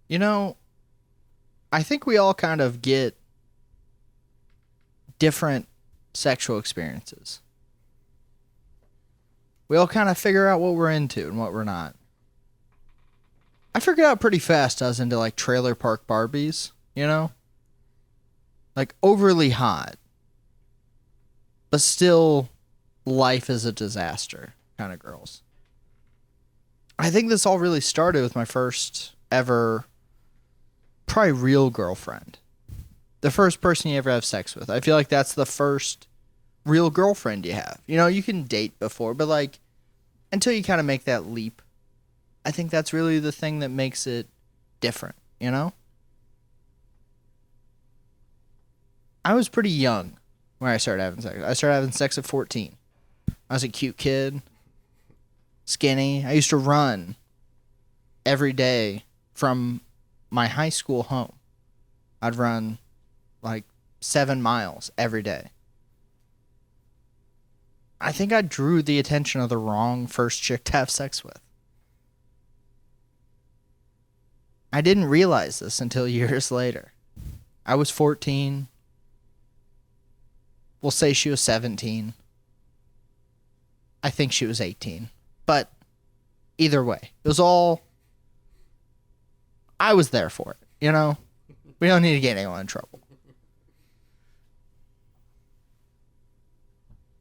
You know, I think we all kind of get different sexual experiences. We all kind of figure out what we're into and what we're not. I figured out pretty fast I was into like trailer park Barbies, you know? Like overly hot, but still life is a disaster kind of girls. I think this all really started with my first ever, probably real girlfriend. The first person you ever have sex with. I feel like that's the first real girlfriend you have. You know, you can date before, but like until you kind of make that leap, I think that's really the thing that makes it different, you know? I was pretty young when I started having sex. I started having sex at 14. I was a cute kid, skinny. I used to run every day from my high school home. I'd run like 7 miles every day. I think I drew the attention of the wrong first chick to have sex with. I didn't realize this until years later. I was 14. We'll say she was 17. I think she was 18. But either way, it was all... I was there for it, you know? We don't need to get anyone in trouble.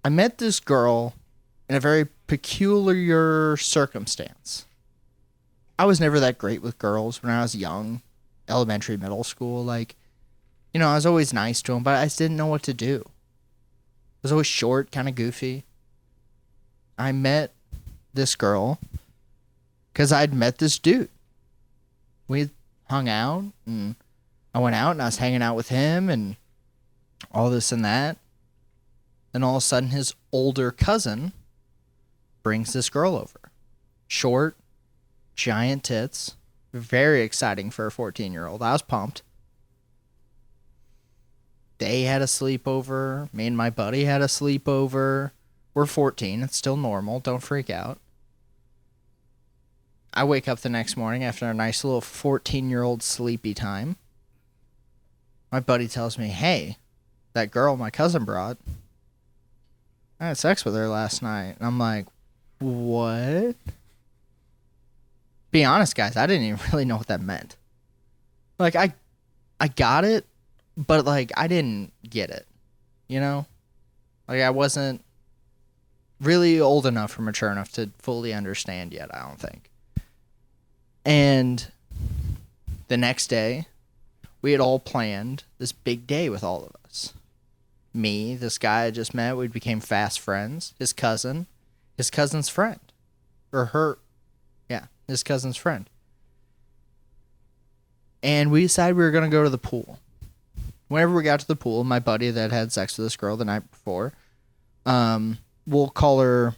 I met this girl in a very peculiar circumstance. I was never that great with girls when I was young, elementary, middle school. Like, you know, I was always nice to them, but I just didn't know what to do. I was always short, kind of goofy. I met this girl because I'd met this dude. We hung out, and I went out, and I was hanging out with him, and all this and that. And all of a sudden, his older cousin brings this girl over. Short, giant tits. Very exciting for a 14-year-old. I was pumped. They had a sleepover. Me and my buddy had a sleepover. We're 14. It's still normal. Don't freak out. I wake up the next morning after a nice little 14-year-old sleepy time. My buddy tells me, hey, that girl my cousin brought, I had sex with her last night. And I'm like, what? Be honest, guys, I didn't even really know what that meant. Like, I got it, but, like, I didn't get it. You know? Like, I wasn't really old enough or mature enough to fully understand yet, I don't think. And the next day, we had all planned this big day with all of us. Me, this guy I just met, we became fast friends. His cousin's friend. Or her, yeah, his cousin's friend. And we decided we were going to go to the pool. Whenever we got to the pool, my buddy that had sex with this girl the night before, we'll call her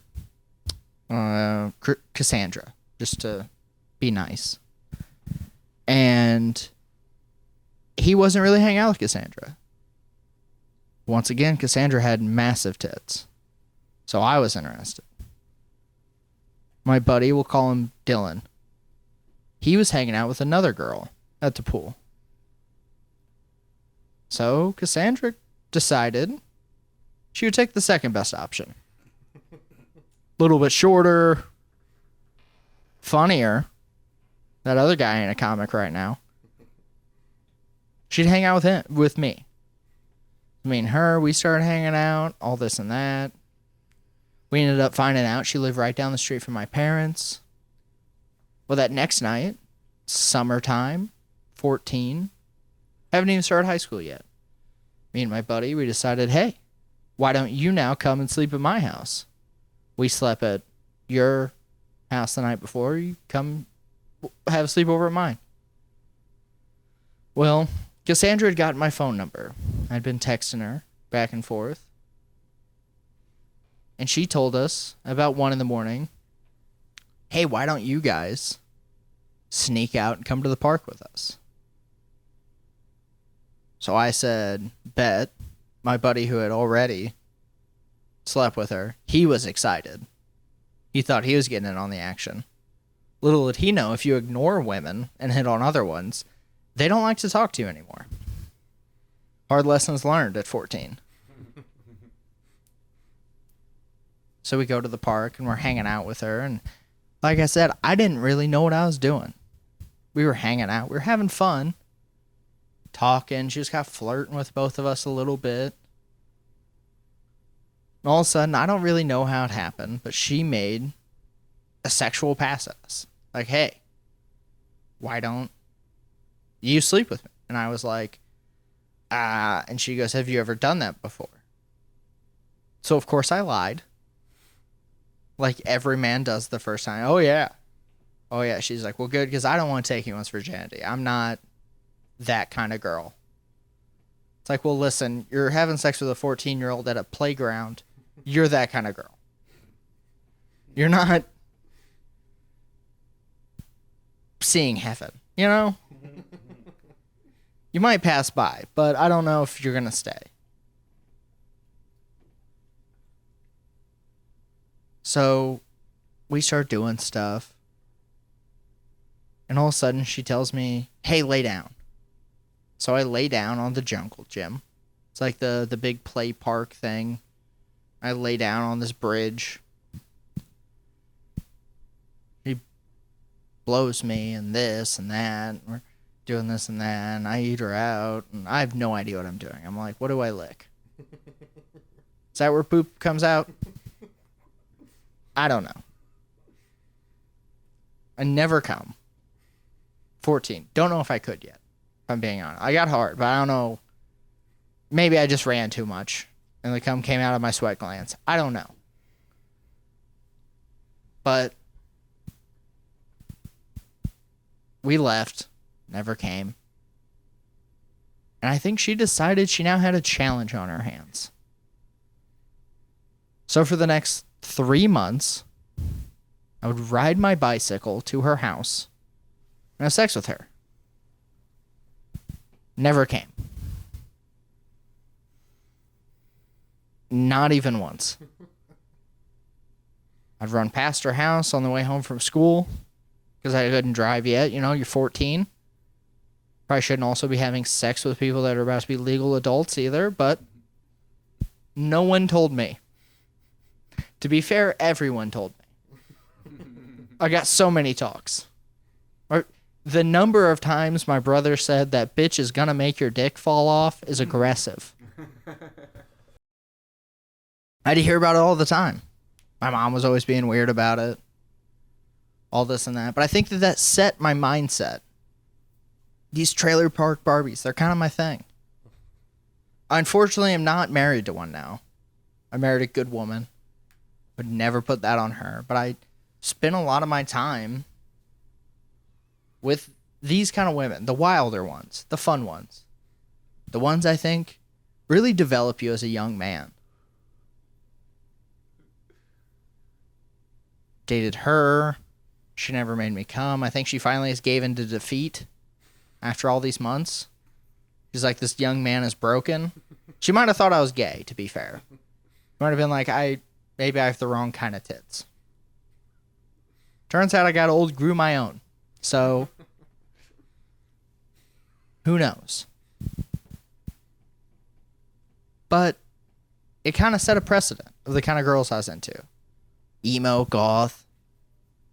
Cassandra, just to be nice. And he wasn't really hanging out with Cassandra. Once again, Cassandra had massive tits. So I was interested. My buddy, we'll call him Dylan. He was hanging out with another girl at the pool. So Cassandra decided she would take the second best option. A little bit shorter, funnier. That other guy ain't a comic right now. She'd hang out with me. Me and her, we started hanging out, all this and that. We ended up finding out she lived right down the street from my parents. Well, that next night, summertime, 14, haven't even started high school yet. Me and my buddy, we decided, hey, why don't you now come and sleep at my house? We slept at your house the night before. You come have a sleepover at mine. Well, Cassandra had gotten my phone number. I'd been texting her back and forth. And she told us about 1 a.m, hey, why don't you guys sneak out and come to the park with us? So I said, bet. My buddy who had already slept with her, he was excited. He thought he was getting in on the action. Little did he know, if you ignore women and hit on other ones, they don't like to talk to you anymore. Hard lessons learned at 14. So we go to the park and we're hanging out with her. And like I said, I didn't really know what I was doing. We were hanging out. We were having fun. Talking. She just got flirting with both of us a little bit. And all of a sudden, I don't really know how it happened, but she made a sexual pass at us. Like, hey, why don't you sleep with me? And I was like, and she goes, have you ever done that before? So, of course, I lied. Like every man does the first time. Oh, yeah. Oh, yeah. She's like, well, good, because I don't want to take anyone's virginity. I'm not that kind of girl. It's like, well, listen, you're having sex with a 14-year-old at a playground. You're that kind of girl. You're not seeing heaven, you know? You might pass by, but I don't know if you're going to stay. So we start doing stuff. And all of a sudden she tells me, hey, lay down. So I lay down on the jungle gym. It's like the big play park thing. I lay down on this bridge. He blows me and this and that. We're doing this and that. And I eat her out. And I have no idea what I'm doing. I'm like, what do I lick? Is that where poop comes out? I don't know. I never come. 14. Don't know if I could yet, if I'm being honest. I got hard, but I don't know. Maybe I just ran too much and the cum came out of my sweat glands. I don't know. But we left. Never came. And I think she decided she now had a challenge on her hands. So for the next 3 months, I would ride my bicycle to her house and have sex with her. Never came. Not even once. I'd run past her house on the way home from school because I couldn't drive yet. You know, you're 14. Probably shouldn't also be having sex with people that are about to be legal adults either, but no one told me. To be fair, everyone told me. I got so many talks. The number of times my brother said that bitch is gonna make your dick fall off is aggressive. I had to hear about it all the time. My mom was always being weird about it. All this and that. But I think that set my mindset. These trailer park Barbies, they're kind of my thing. Unfortunately, I'm not married to one now. I married a good woman. Would never put that on her. But I spend a lot of my time with these kind of women. The wilder ones. The fun ones. The ones I think really develop you as a young man. Dated her. She never made me come. I think she finally has gave in to defeat after all these months. She's like, this young man is broken. She might have thought I was gay, to be fair. Might have been like, maybe I have the wrong kind of tits. Turns out I got old, grew my own. So, who knows? But it kind of set a precedent of the kind of girls I was into. Emo, goth.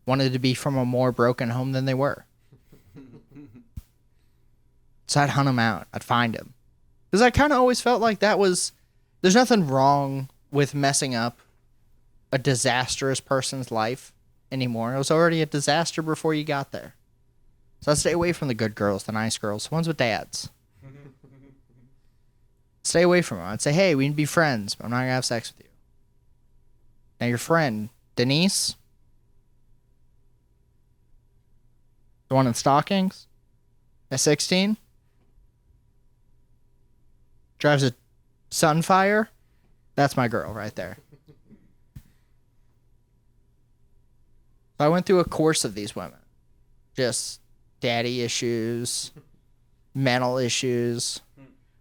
Wanted to be from a more broken home than they were. So I'd hunt them out. I'd find them. Because I kind of always felt like that was... There's nothing wrong with messing up a disastrous person's life anymore. It was already a disaster before you got there. So I'd stay away from the good girls, the nice girls, the ones with dads. Stay away from them. I'd say, hey, we need to be friends, but I'm not going to have sex with you. Now your friend, Denise, the one in stockings, at 16, drives a Sunfire, that's my girl right there. So I went through a course of these women. Just daddy issues, mental issues.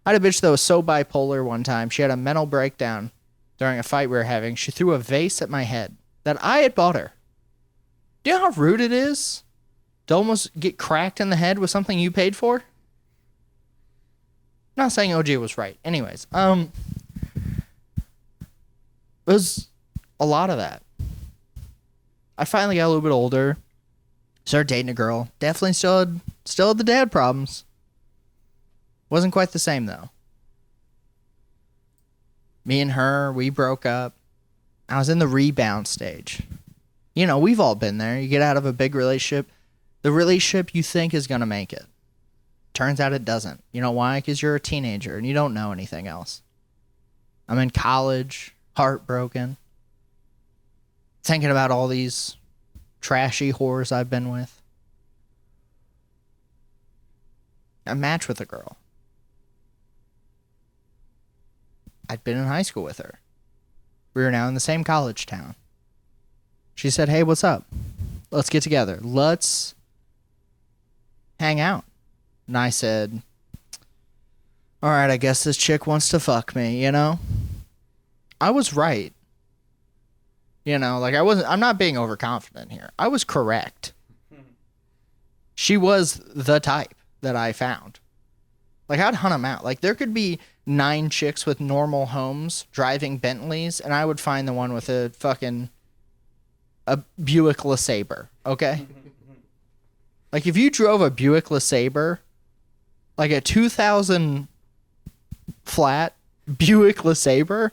I had a bitch that was so bipolar one time. She had a mental breakdown during a fight we were having. She threw a vase at my head that I had bought her. Do you know how rude it is to almost get cracked in the head with something you paid for? I'm not saying OG was right. Anyways, it was a lot of that. I finally got a little bit older, started dating a girl. Definitely still had the dad problems. Wasn't quite the same though. Me and her, we broke up. I was in the rebound stage. You know, we've all been there. You get out of a big relationship. The relationship you think is going to make it. Turns out it doesn't. You know why? Because you're a teenager and you don't know anything else. I'm in college, heartbroken, thinking about all these trashy whores I've been with. I matched with a girl. I'd been in high school with her. We were now in the same college town. She said, hey, what's up? Let's get together. Let's hang out. And I said, all right, I guess this chick wants to fuck me, you know? I was right. You know, like I'm not being overconfident here. I was correct. She was the type that I found. Like, I'd hunt them out. Like, there could be 9 chicks with normal homes driving Bentleys, and I would find the one with a Buick LeSabre, okay? Like, if you drove a Buick LeSabre, like a 2000 flat Buick LeSabre,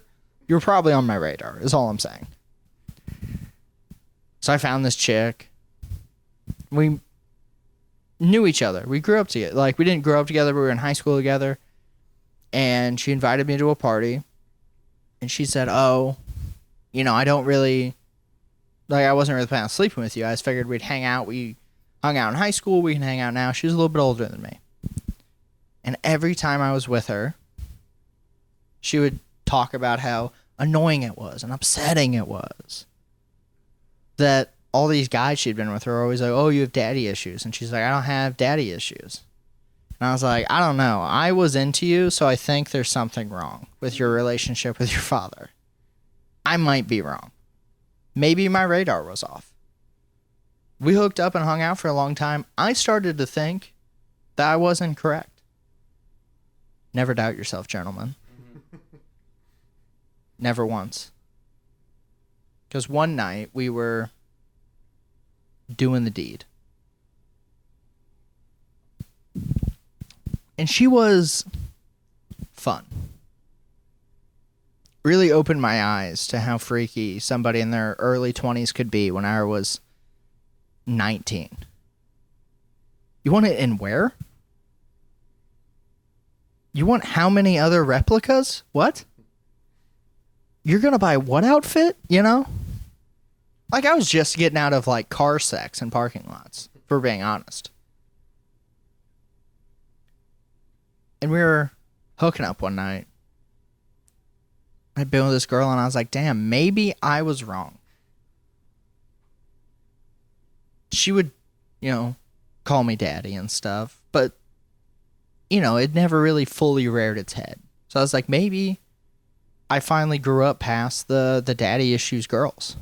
you're probably on my radar, is all I'm saying. So I found this chick. We knew each other. We grew up together. Like, we didn't grow up together, but we were in high school together. And she invited me to a party. And she said, oh, you know, I don't really... Like, I wasn't really planning on sleeping with you. I just figured we'd hang out. We hung out in high school. We can hang out now. She was a little bit older than me. And every time I was with her, she would talk about how annoying it was and upsetting it was. That all these guys she'd been with were always like, oh, you have daddy issues. And she's like, I don't have daddy issues. And I was like, I don't know. I was into you, so I think there's something wrong with your relationship with your father. I might be wrong. Maybe my radar was off. We hooked up and hung out for a long time. I started to think that I was incorrect. Never doubt yourself, gentlemen. Never once. Because one night we were doing the deed. And she was fun. Really opened my eyes to how freaky somebody in their early 20s could be when I was 19. You want it in where? You want how many other replicas? What? You're going to buy what outfit? You know? Like, I was just getting out of, like, car sex in parking lots, if we're being honest. And we were hooking up one night. I'd been with this girl, and I was like, damn, maybe I was wrong. She would, you know, call me daddy and stuff, but, you know, it never really fully reared its head. So I was like, maybe I finally grew up past the daddy issues girls.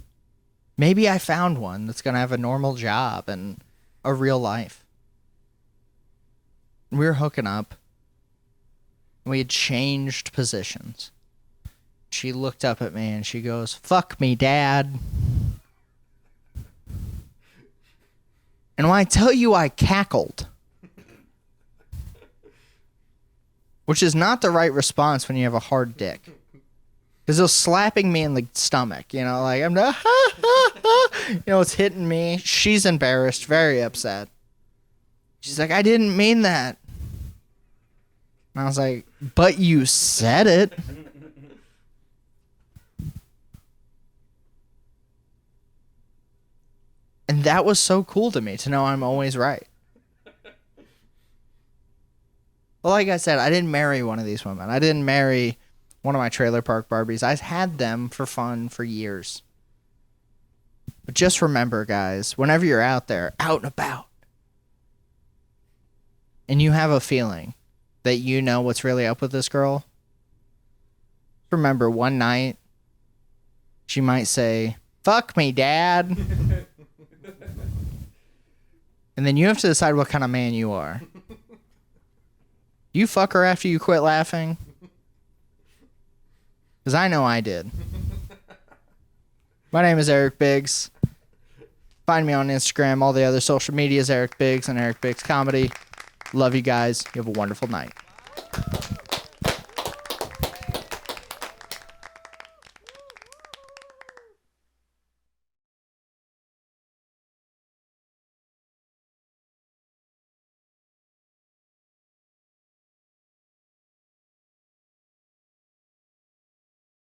Maybe I found one that's going to have a normal job and a real life. We were hooking up. We had changed positions. She looked up at me and she goes, fuck me, Dad. And when I tell you I cackled, which is not the right response when you have a hard dick. Because it was slapping me in the stomach, you know, like, I'm not, you know, it's hitting me. She's embarrassed, very upset. She's like, I didn't mean that. And I was like, but you said it. And that was so cool to me, to know I'm always right. Well, like I said, I didn't marry one of these women. I didn't marry one of my trailer park Barbies. I had them for fun for years. But just remember, guys, whenever you're out there, out and about, and you have a feeling that you know what's really up with this girl, remember one night, she might say, fuck me, Dad. And then you have to decide what kind of man you are. You fuck her after you quit laughing? Because I know I did. My name is Eric Biggs. Find me on Instagram. All the other social media is Eric Biggs and Eric Biggs Comedy. Love you guys. You have a wonderful night.